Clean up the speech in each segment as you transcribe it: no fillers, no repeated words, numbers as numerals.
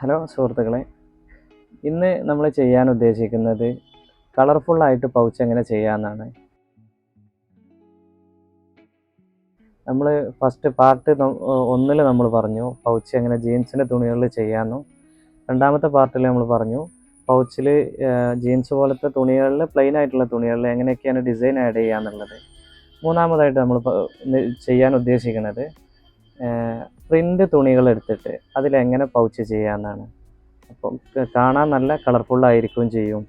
Hello സുഹൃത്തുക്കളെ, ഇന്ന് നമ്മൾ ചെയ്യാൻ ഉദ്ദേശിക്കുന്നത് കളർഫുള്ളായിട്ട് പൗച്ച് എങ്ങനെ ചെയ്യാമെന്നാണ്. നമ്മൾ ഫസ്റ്റ് പാർട്ട് 1 നമ്മൾ പറഞ്ഞു പൗച്ച് എങ്ങനെ ജീൻസിൻ്റെ തുണികളിൽ ചെയ്യാമെന്നും, രണ്ടാമത്തെ പാർട്ടിൽ നമ്മൾ പറഞ്ഞു പൗച്ചിൽ ജീൻസ് പോലത്തെ തുണികളിൽ പ്ലെയിൻ ആയിട്ടുള്ള തുണികളിൽ എങ്ങനെയൊക്കെയാണ് ഡിസൈൻ ആഡ് ചെയ്യാന്നുള്ളത്. മൂന്നാമതായിട്ട് നമ്മൾ ചെയ്യാൻ ഉദ്ദേശിക്കുന്നത് പ്രിൻ്റ് തുണികൾ എടുത്തിട്ട് അതിലെങ്ങനെ പൗച്ച് ചെയ്യാമെന്നാണ്. അപ്പം കാണാൻ നല്ല കളർഫുള്ളായിരിക്കുകയും ചെയ്യും.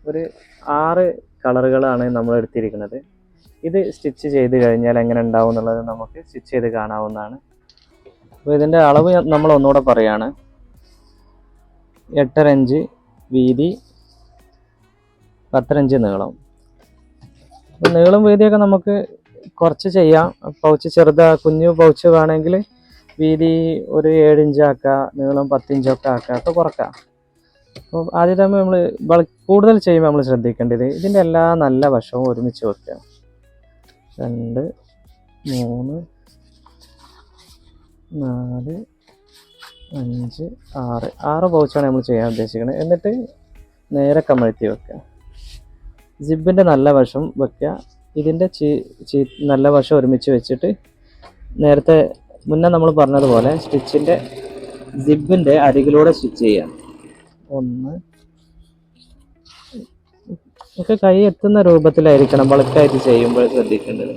ഒരു 6 കളറുകളാണ് നമ്മൾ എടുത്തിരിക്കുന്നത്. ഇത് സ്റ്റിച്ച് ചെയ്ത് കഴിഞ്ഞാൽ എങ്ങനെ ഉണ്ടാവും എന്നുള്ളത് നമുക്ക് സ്റ്റിച്ച് ചെയ്ത് കാണാവുന്നതാണ്. അപ്പോൾ ഇതിൻ്റെ അളവ് നമ്മൾ ഒന്നുകൂടെ പറയുകയാണ്. 8.5 ഇഞ്ച് വീതി, 10 ഇഞ്ച് നീളം. നീളം വീതിയൊക്കെ നമുക്ക് കുറച്ച് ചെയ്യാം. പൗച്ച് കുഞ്ഞു പൗച്ച് വേണമെങ്കിൽ വീതി ഒരു 7 ഇഞ്ച് ആക്കുക, നീളം 10 ഇഞ്ചൊക്കെ ആക്കുക, ഒക്കെ കുറക്കാം. അപ്പോൾ ആദ്യം തന്നെ നമ്മൾ കൂടുതൽ ചെയ്യുമ്പോൾ നമ്മൾ ശ്രദ്ധിക്കേണ്ടത് ഇതിൻ്റെ എല്ലാ നല്ല വശവും ഒരുമിച്ച് വെക്കുക. 2, 3, 4, 5, 6 പൗച്ചാണ് നമ്മൾ ചെയ്യാൻ ഉദ്ദേശിക്കുന്നത്. എന്നിട്ട് നേരെ കമഴ്ത്തി വെക്കുക. സിബിൻ്റെ നല്ല വശം വെക്കുക. ഇതിൻ്റെ നല്ല വശം ഒരുമിച്ച് വെച്ചിട്ട് നേരത്തെ മുന്നേ നമ്മൾ പറഞ്ഞതുപോലെ സ്റ്റിച്ചിൻ്റെ സിബിൻ്റെ അരികിലൂടെ സ്റ്റിച്ച് ചെയ്യാം. 1 ഒക്കെ കൈ എത്തുന്ന രൂപത്തിലായിരിക്കണം ബൾക്കായിട്ട് ചെയ്യുമ്പോൾ ശ്രദ്ധിക്കേണ്ടത്.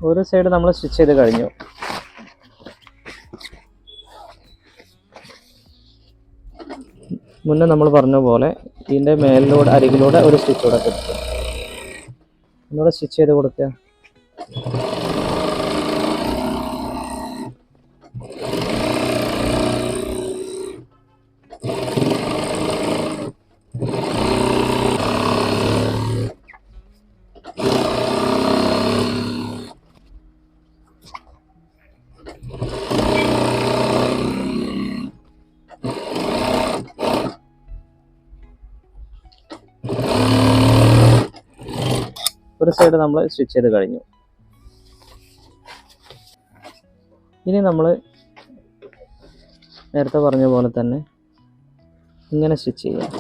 ഒരു സൈഡ് നമ്മൾ സ്റ്റിച്ച് ചെയ്ത് കഴിഞ്ഞു. മുന്നേ നമ്മൾ പറഞ്ഞ പോലെ ഇതിൻ്റെ മേലിലൂടെ അരികിലൂടെ ഒരു സ്റ്റിച്ച് കൂടെ കൊടുക്കുക. ഒന്നുകൂടെ സ്റ്റിച്ച് ചെയ്ത് കൊടുക്കുക. ഒരു സൈഡ് നമ്മൾ സ്റ്റിച്ച് ചെയ്ത് കഴിഞ്ഞു. ഇനി നമ്മൾ നേരത്തെ പറഞ്ഞ പോലെ തന്നെ ഇങ്ങനെ സ്റ്റിച്ച് ചെയ്യാം.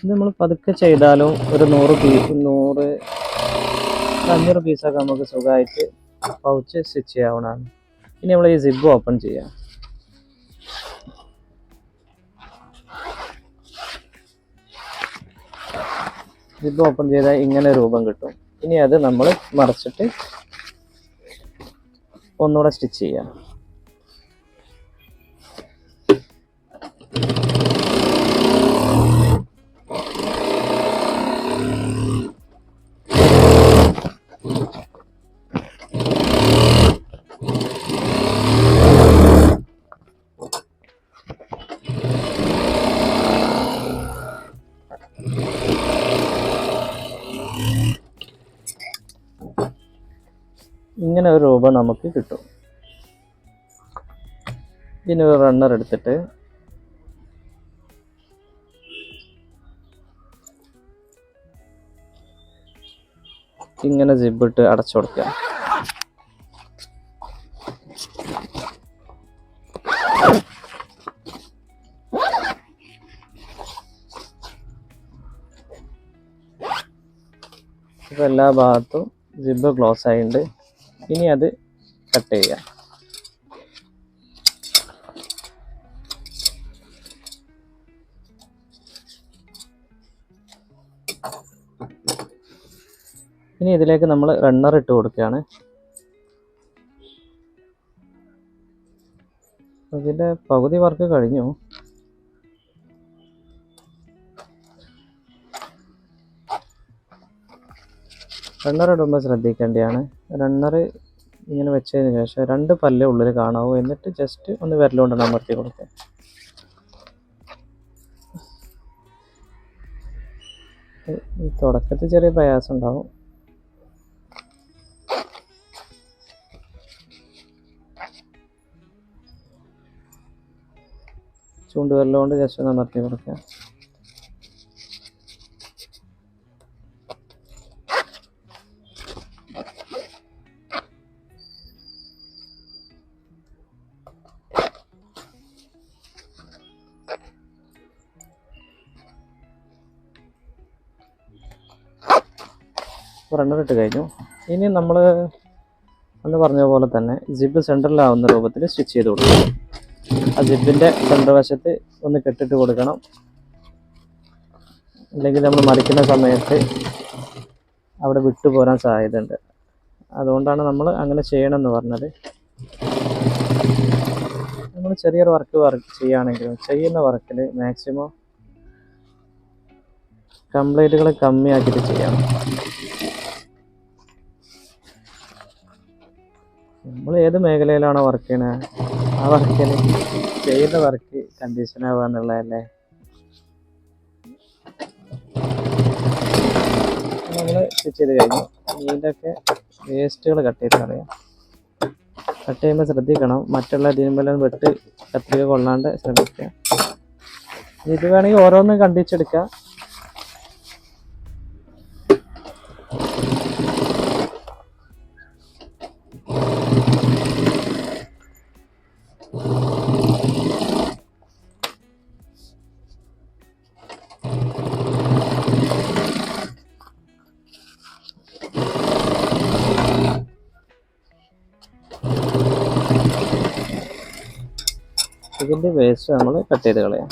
ഇത് നമ്മൾ പതുക്കെ ചെയ്താലും ഒരു 500 പീസൊക്കെ നമുക്ക് സുഖമായിട്ട് പൗച്ച് സ്റ്റിച്ച് ചെയ്യാവുന്നതാണ്. ഇനി നമ്മൾ ഈ സിബ് ഓപ്പൺ ചെയ്യാം. സിബ് ഓപ്പൺ ചെയ്താൽ ഇങ്ങനെ രൂപം കിട്ടും. ഇനി അത് നമ്മൾ മറിച്ചിട്ട് ഒന്നുകൂടെ സ്റ്റിച്ച് ചെയ്യാം. ഇങ്ങനെ ഒരു രൂപം നമുക്ക് കിട്ടും. ഇതിനൊരു റണ്ണർ എടുത്തിട്ട് ഇങ്ങനെ ജിബിട്ട് അടച്ചു കൊടുക്കുക. ഇപ്പം എല്ലാ ഭാഗത്തും ജിബ് ക്ലോസ് ആയിട്ടുണ്ട്. ഇനി അത് കട്ട് ചെയ്യാം. ഇനി ഇതിലേക്ക് നമ്മൾ റണ്ണർ ഇട്ട് കൊടുക്കുകയാണ്. ഇതിൻ്റെ പകുതി വർക്ക് കഴിഞ്ഞു. റണ്ണർ ഇടുമ്പോൾ ശ്രദ്ധിക്കേണ്ടതാണ്. റണ്ണർ ഇങ്ങനെ വെച്ചതിന് ശേഷം 2 പല്ലേ ഉള്ളിൽ കാണാവൂ. എന്നിട്ട് ജസ്റ്റ് ഒന്ന് വിരലുകൊണ്ട് അമർത്തി കൊടുക്കുക. തുടക്കത്തിൽ ചെറിയ പ്രയാസം ഉണ്ടാവും. ചൂണ്ടുവിരലുകൊണ്ട് ജസ്റ്റ് ഒന്ന് അമർത്തി കൊടുക്കുക. റണ്ണർ ഇട്ട് കഴിഞ്ഞു. ഇനി നമ്മൾ അന്ന് പറഞ്ഞ പോലെ തന്നെ ജിബ് സെൻറ്ററിലാവുന്ന രൂപത്തിൽ സ്റ്റിച്ച് ചെയ്ത് കൊടുക്കണം. ആ ജിബിൻ്റെ സെൻറ്റർ വശത്ത് ഒന്ന് കെട്ടിട്ട് കൊടുക്കണം. അല്ലെങ്കിൽ നമ്മൾ മറിക്കുന്ന സമയത്ത് അവിടെ വിട്ടു പോരാൻ സാധ്യതയുണ്ട്. അതുകൊണ്ടാണ് നമ്മൾ അങ്ങനെ ചെയ്യണമെന്ന് പറഞ്ഞത്. നമ്മൾ ചെറിയൊരു വർക്ക് ചെയ്യുകയാണെങ്കിലും ചെയ്യുന്ന വർക്കിൽ മാക്സിമം കംപ്ലൈൻറ്റുകൾ കമ്മിയാക്കിയിട്ട് ചെയ്യണം. നമ്മൾ ഏത് മേഖലയിലാണോ വർക്ക് ചെയ്യണത് ആ വർക്കിന് ചെയ്യുന്ന വർക്ക് കണ്ടീഷൻ ആവുക എന്നുള്ളതല്ലേ. നമ്മൾ സ്റ്റിച്ച് ചെയ്ത് കഴിഞ്ഞു. ഇതിൻ്റെയൊക്കെ വേസ്റ്റുകൾ കട്ട് ചെയ്ത് കളയാം. കട്ട് ചെയ്യുമ്പോൾ ശ്രദ്ധിക്കണം, മറ്റുള്ള ഇതിന്മേലും വെട്ട് കത്രിക കൊള്ളാണ്ട് ശ്രദ്ധിക്കുക. ഇത് വേണമെങ്കിൽ ഓരോന്നും കണ്ടിച്ചെടുക്കുക. ഇതിൻ്റെ വേസ്റ്റ് നമ്മൾ കട്ട് ചെയ്ത് കളയാം.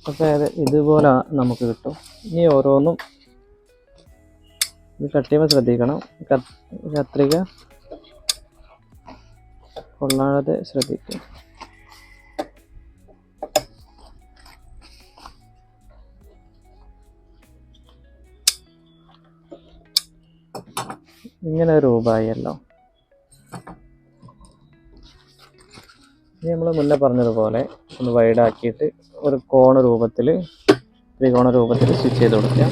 അപ്പോൾ ഇതുപോലെ നമുക്ക് കിട്ടും. ഇനി ഓരോന്നും ഇത് കട്ട് ചെയ്യുമ്പോൾ ശ്രദ്ധിക്കണം, കത്രിക കൊള്ളാതെ ശ്രദ്ധിക്കുക. ഇങ്ങനെ ഒരു രൂപമായല്ലോ. ഇനി നമ്മൾ മുന്നേ പറഞ്ഞതുപോലെ ഒന്ന് വൈഡാക്കിയിട്ട് ഒരു ത്രികോണ രൂപത്തിൽ സ്റ്റിച്ച് ചെയ്ത് കൊടുക്കുക.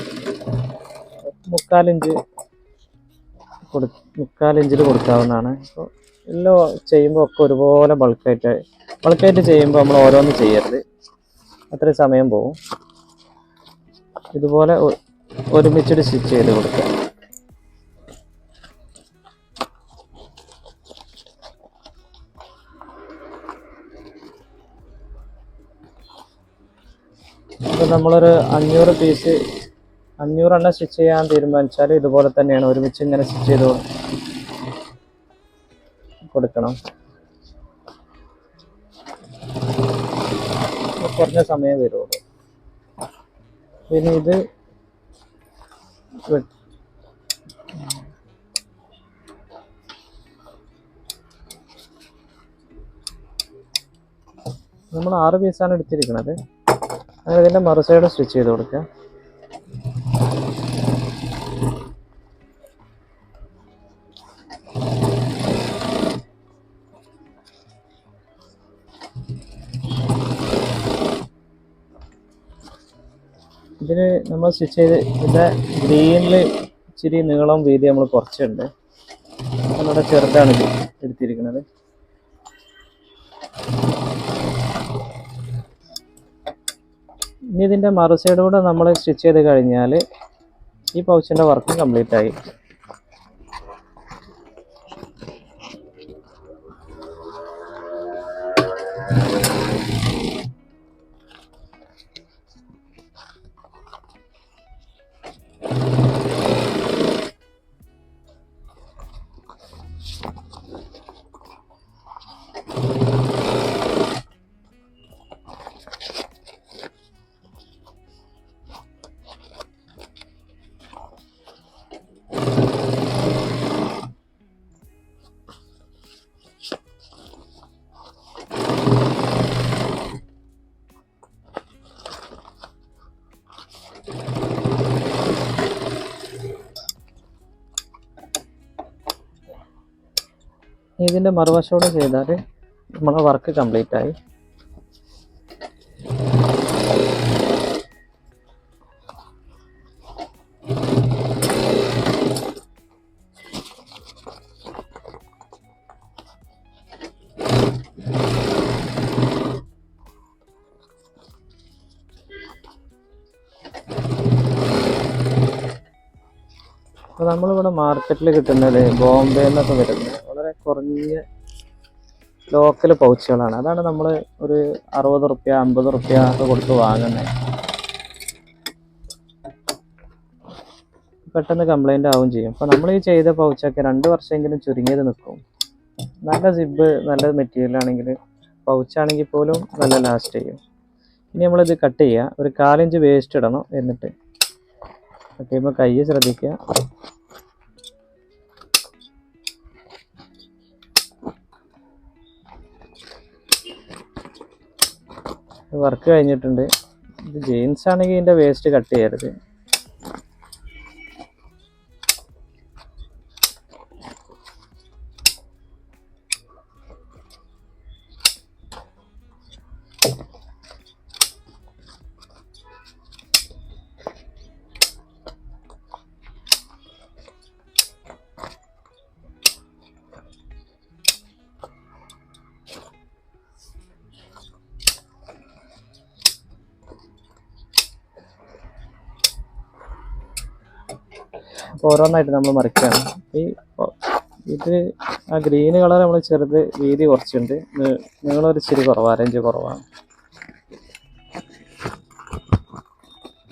3/4 ഇഞ്ചിൽ കൊടുക്കാവുന്നതാണ്. അപ്പോൾ എല്ലാം ചെയ്യുമ്പോൾ ഒക്കെ ഒരുപോലെ ബൾക്കായിട്ട് ചെയ്യുമ്പോൾ നമ്മൾ ഓരോന്ന് ചെയ്യരുത്, അത്രയും സമയം പോകും. ഇതുപോലെ ഒരുമിച്ചിട്ട് സ്റ്റിച്ച് ചെയ്ത് കൊടുക്കുക. ഇപ്പോൾ നമ്മളൊരു 500 എണ്ണം സ്റ്റിച്ച് ചെയ്യാൻ തീരുമാനിച്ചാൽ ഇതുപോലെ തന്നെയാണ്, ഒരുമിച്ച് ഇങ്ങനെ സ്റ്റിച്ച് ചെയ്ത് കൊടുക്കണം. കുറഞ്ഞ സമയം വരുള്ളൂ. പിന്നെ ഇത് നമ്മൾ 6 പീസാണ് എടുത്തിരിക്കുന്നത്. അങ്ങനെ ഇതിൻ്റെ മറുസൈഡ് സ്റ്റിച്ച് ചെയ്ത് കൊടുക്കുക. ഇതിന് നമ്മൾ സ്റ്റിച്ച് ചെയ്ത് ഇതിൻ്റെ ഗ്രീനിൽ ഇച്ചിരി നീളം വീതി നമ്മൾ കുറച്ചുണ്ട്. നമ്മുടെ ചെറുതാണ് ഇത് എടുത്തിരിക്കുന്നത്. ഇനി ഇതിൻ്റെ മറുസൈഡ് കൂടെ നമ്മൾ സ്റ്റിച്ച് ചെയ്ത് കഴിഞ്ഞാൽ ഈ പൗച്ചിൻ്റെ വർക്ക് കംപ്ലീറ്റ് ആയി. ഇതിൻ്റെ മറുവശത്തോടെ ചെയ്താൽ നമ്മളെ വർക്ക് കംപ്ലീറ്റ് ആയി. അപ്പോൾ നമ്മളിവിടെ മാർക്കറ്റിൽ കിട്ടുന്നത് ബോംബെ എന്നൊക്കെ വരുന്നത് വളരെ കുറഞ്ഞ ലോക്കൽ പൗച്ചുകളാണ്. അതാണ് നമ്മൾ ഒരു 60 റുപ്യ 50 റുപ്യ ഒക്കെ കൊടുത്ത് വാങ്ങുന്നത്. പെട്ടെന്ന് കംപ്ലൈൻ്റ് ആവുകയും ചെയ്യും. അപ്പോൾ നമ്മൾ ഈ ചെയ്ത പൗച്ചൊക്കെ 2 വർഷമെങ്കിലും ചുരുങ്ങിയത് നിൽക്കും. നല്ല സിബ് നല്ല മെറ്റീരിയൽ ആണെങ്കിൽ പൗച്ചാണെങ്കിൽ പോലും നല്ല ലാസ്റ്റ് ചെയ്യും. ഇനി നമ്മളിത് കട്ട് ചെയ്യുക. ഒരു 1/4 ഇഞ്ച് വേസ്റ്റ് ഇടണം. എന്നിട്ട് കട്ട് ചെയ്യുമ്പോൾ കൈ ശ്രദ്ധിക്കുക. വർക്ക് കഴിഞ്ഞിട്ടുണ്ട്. ഇത് ജീൻസ് ആണെങ്കിൽ ഇതിൻ്റെ വേസ്റ്റ് കട്ട് ചെയ്യരുത്. അപ്പോൾ ഓരോന്നായിട്ട് നമ്മൾ മറിക്കുകയാണ്. ഇത് ആ ഗ്രീൻ കളർ നമ്മൾ ചെറുത് വീതി കുറച്ചുണ്ട്, നീളമൊരു ഇച്ചിരി കുറവാണ്, 1 ഇഞ്ച് കുറവാണ്.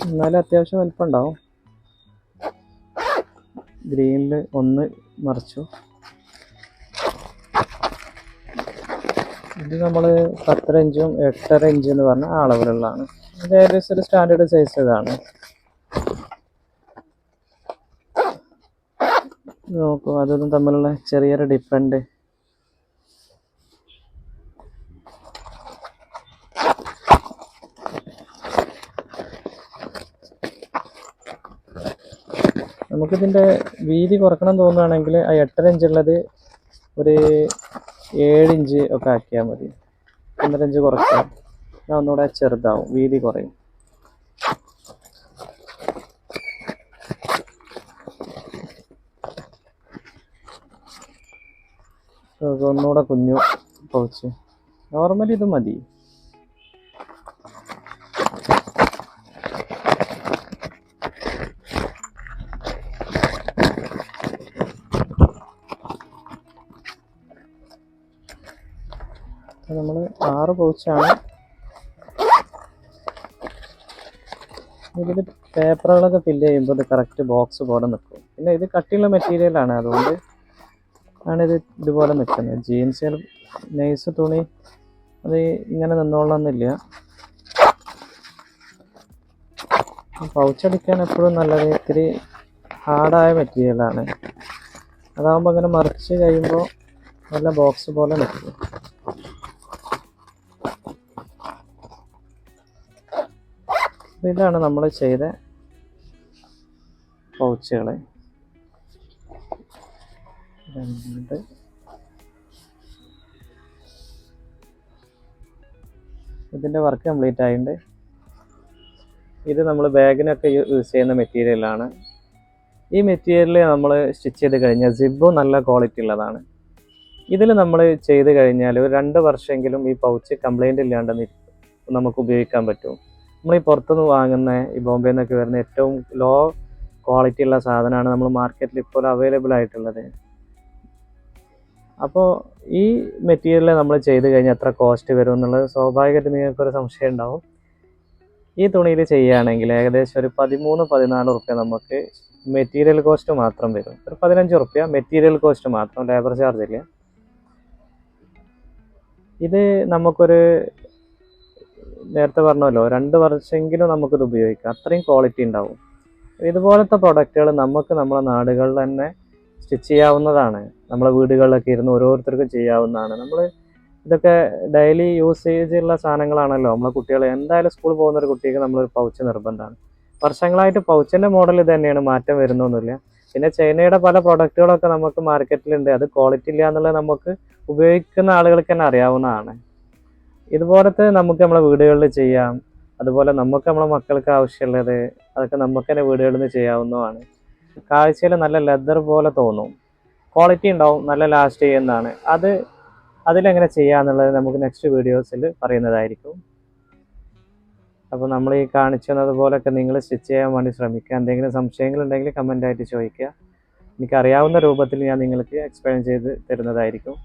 എന്നാലും അത്യാവശ്യം വലിപ്പം ഉണ്ടാവും. ഗ്രീനിൽ ഒന്ന് മറിച്ചു. ഇത് നമ്മൾ 10 ഇഞ്ചും 8.5 ഇഞ്ച് എന്ന് പറഞ്ഞ അളവിലുള്ളതാണ്. ഇത് ഏകദേശം ഒരു സ്റ്റാൻഡേർഡ് സൈസ് ഇതാണ്. നോക്കൂ, അതൊന്നും തമ്മിലുള്ള ചെറിയൊരു ഡിഫറൻറ്റ്. നമുക്കിതിൻ്റെ വീതി കുറക്കണം തോന്നുകയാണെങ്കിൽ ആ 8.5 ഇഞ്ചുള്ളത് ഒരു 7 ഇഞ്ച് ഒക്കെ ആക്കിയാൽ മതി. 1.5 ഇഞ്ച് കുറയ്ക്കാം. എന്നാൽ ഒന്നുകൂടെ ചെറുതാവും, വീതി കുറയും. ഒന്നുകൂടെ കുഞ്ഞു പൗച്ച്. നോർമലി ഇത് മതി. നമ്മൾ 6 പൗച്ചാണ്. ഇതിൽ പേപ്പറുകളൊക്കെ ഫില്ല് ചെയ്യുമ്പോൾ ഇത് കറക്റ്റ് ബോക്സ് പോലെ നിൽക്കും. പിന്നെ ഇത് കട്ടിയുള്ള മെറ്റീരിയലാണ്, അതുകൊണ്ട് ആണിത് ഇതുപോലെ നിൽക്കുന്നത്. ജീൻസിൽ നൈസ് തുണി അത് ഇങ്ങനെ നിന്നോളണമെന്നില്ല. പൗച്ചടിക്കാൻ എപ്പോഴും നല്ലത് ഇത്തിരി ഹാർഡായ മെറ്റീരിയലാണ്. അതാകുമ്പോൾ അങ്ങനെ മറിച്ച് കഴിയുമ്പോൾ നല്ല ബോക്സ് പോലെ നിൽക്കും. ഇതാണ് നമ്മൾ ചെയ്ത പൗച്ചുകൾ. ഇതിൻ്റെ വർക്ക് കംപ്ലീറ്റ് ആയിട്ടുണ്ട്. ഇത് നമ്മൾ ബാഗിനൊക്കെ യൂസ് ചെയ്യുന്ന മെറ്റീരിയലാണ്. ഈ മെറ്റീരിയൽ നമ്മൾ സ്റ്റിച്ച് ചെയ്ത് കഴിഞ്ഞാൽ സിബും നല്ല ക്വാളിറ്റി ഉള്ളതാണ്. ഇതിൽ നമ്മൾ ചെയ്ത് കഴിഞ്ഞാൽ ഒരു 2 വർഷമെങ്കിലും ഈ പൗച്ച് കംപ്ലൈൻ്റ് ഇല്ലാണ്ട് നമുക്ക് ഉപയോഗിക്കാൻ പറ്റും. നമ്മൾ ഈ പുറത്തുനിന്ന് വാങ്ങുന്ന ഈ ബോംബെ നിന്നൊക്കെ വരുന്ന ഏറ്റവും ലോ ക്വാളിറ്റി ഉള്ള സാധനമാണ് നമ്മൾ മാർക്കറ്റിൽ ഇപ്പോൾ അവൈലബിൾ ആയിട്ടുള്ളത്. അപ്പോൾ ഈ മെറ്റീരിയൽ നമ്മൾ ചെയ്ത് കഴിഞ്ഞാൽ എത്ര കോസ്റ്റ് വരും എന്നുള്ളത് സ്വാഭാവികമായിട്ട് നിങ്ങൾക്കൊരു സംശയം ഉണ്ടാവും. ഈ തുണിയിൽ ചെയ്യുകയാണെങ്കിൽ ഏകദേശം ഒരു 13-14 റുപ്യ നമുക്ക് മെറ്റീരിയൽ കോസ്റ്റ് മാത്രം വരും. ഒരു 15 റുപ്യ മെറ്റീരിയൽ കോസ്റ്റ് മാത്രം, ലേബർ ചാർജ് ഇല്ല. ഇത് നമുക്കൊരു നേരത്തെ പറഞ്ഞല്ലോ 2 വർഷമെങ്കിലും നമുക്കിത് ഉപയോഗിക്കാം. അത്രയും ക്വാളിറ്റി ഉണ്ടാവും. ഇതുപോലത്തെ പ്രൊഡക്റ്റുകൾ നമുക്ക് നമ്മുടെ നാടുകളിൽ തന്നെ സ്റ്റിച്ച് ചെയ്യാവുന്നതാണ്. നമ്മളെ വീടുകളിലൊക്കെ ഇരുന്ന് ഓരോരുത്തർക്കും ചെയ്യാവുന്നതാണ്. നമ്മൾ ഇതൊക്കെ ഡെയിലി യൂസേജ് ഉള്ള സാധനങ്ങളാണല്ലോ. നമ്മളെ കുട്ടികൾ എന്തായാലും സ്കൂളിൽ പോകുന്ന ഒരു കുട്ടിക്ക് നമ്മളൊരു പൗച്ച് നിർബന്ധമാണ്. വർഷങ്ങളായിട്ട് പൗച്ചിൻ്റെ മോഡൽ ഇത് തന്നെയാണ്, മാറ്റം വരുന്നൊന്നുമില്ല. പിന്നെ ചൈനയുടെ പല പ്രൊഡക്റ്റുകളൊക്കെ നമുക്ക് മാർക്കറ്റിലുണ്ട്. അത് ക്വാളിറ്റി ഇല്ല എന്നുള്ളത് നമുക്ക് ഉപയോഗിക്കുന്ന ആളുകൾക്ക് തന്നെ അറിയാവുന്നതാണ്. ഇതുപോലത്തെ നമുക്ക് നമ്മളെ വീടുകളിൽ ചെയ്യാം. അതുപോലെ നമുക്ക് നമ്മളെ മക്കൾക്ക് ആവശ്യമുള്ളത് അതൊക്കെ നമുക്ക് തന്നെ വീടുകളിൽ നിന്ന് ചെയ്യാവുന്നതാണ്. കാഴ്ചയിൽ നല്ല ലെതർ പോലെ തോന്നും, ക്വാളിറ്റി ഉണ്ടാവും, നല്ല ലാസ്റ്റ് ചെയ്യുന്നതാണ്. അതിലെങ്ങനെ ചെയ്യാന്നുള്ളത് നമുക്ക് നെക്സ്റ്റ് വീഡിയോസിൽ പറയുന്നതായിരിക്കും. അപ്പോൾ നമ്മൾ ഈ കാണിച്ചു തന്നതുപോലെയൊക്കെ നിങ്ങൾ സ്റ്റിച്ച് ചെയ്യാൻ വേണ്ടി ശ്രമിക്കുക. എന്തെങ്കിലും സംശയങ്ങളുണ്ടെങ്കിൽ കമൻ്റായിട്ട് ചോദിക്കുക. എനിക്കറിയാവുന്ന രൂപത്തിൽ ഞാൻ നിങ്ങൾക്ക് എക്സ്പ്ലെയിൻ ചെയ്ത് തരുന്നതായിരിക്കും.